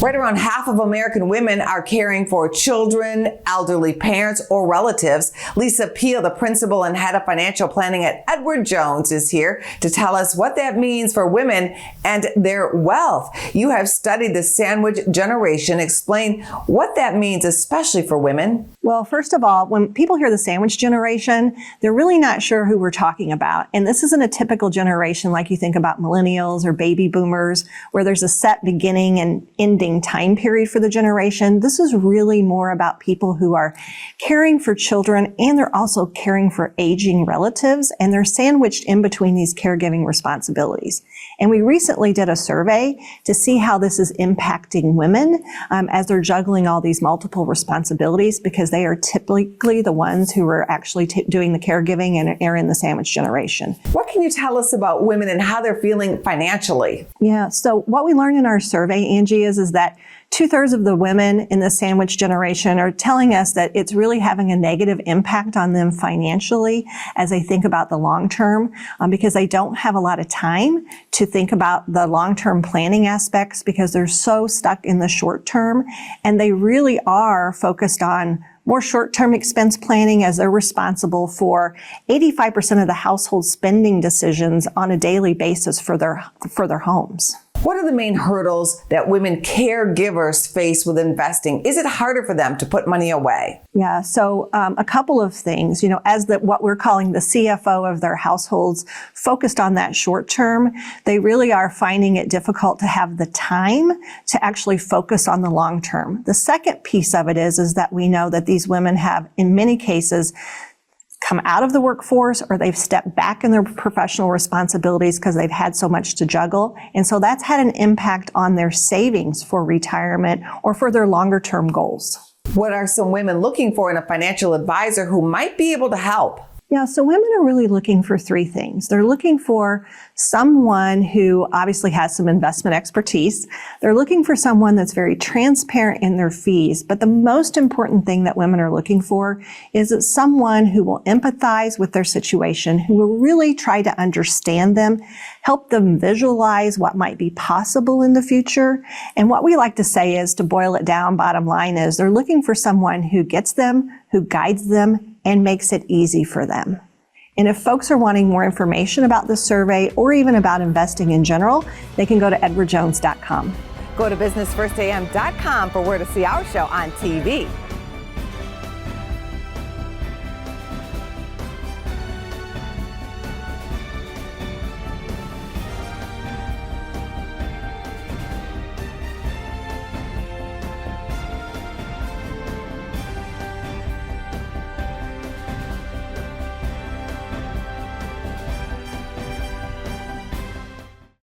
Right around half of American women are caring for children, elderly parents, or relatives. Lisa Peel, the principal and head of financial planning at Edward Jones, is here to tell us what that means for women and their wealth. You have studied the sandwich generation. Explain what that means, especially for women. Well, first of all, when people hear the sandwich generation, they're really not sure who we're talking about. And this isn't a typical generation like you think about millennials or baby boomers, where there's a set beginning and ending time period for the generation. This is really more about people who are caring for children, and they're also caring for aging relatives, and they're sandwiched in between these caregiving responsibilities. And we recently did a survey to see how this is impacting women as they're juggling all these multiple responsibilities, because they are typically the ones who are actually doing the caregiving and are in the sandwich generation. What can you tell us about women and how they're feeling financially? Yeah, so what we learned in our survey, Angie, is that 2/3 of the women in the sandwich generation are telling us that it's really having a negative impact on them financially as they think about the long term, because they don't have a lot of time to think about the long-term planning aspects because they're so stuck in the short term, and they really are focused on more short-term expense planning as they're responsible for 85% of the household spending decisions on a daily basis for their homes. What are the main hurdles that women caregivers face with investing? Is it harder for them to put money away? Yeah, so a couple of things. As what we're calling the CFO of their households focused on that short term, they really are finding it difficult to have the time to actually focus on the long term. The second piece of it is that we know that these women have, in many cases, come out of the workforce, or they've stepped back in their professional responsibilities because they've had so much to juggle. And so that's had an impact on their savings for retirement or for their longer term goals. What are some women looking for in a financial advisor who might be able to help? Yeah, so women are really looking for three things. They're looking for someone who obviously has some investment expertise. They're looking for someone that's very transparent in their fees. But the most important thing that women are looking for is that someone who will empathize with their situation, who will really try to understand them, help them visualize what might be possible in the future. And what we like to say is, to boil it down, bottom line is they're looking for someone who gets them, who guides them, and makes it easy for them. And if folks are wanting more information about this survey or even about investing in general, they can go to edwardjones.com. Go to businessfirstam.com for where to see our show on TV.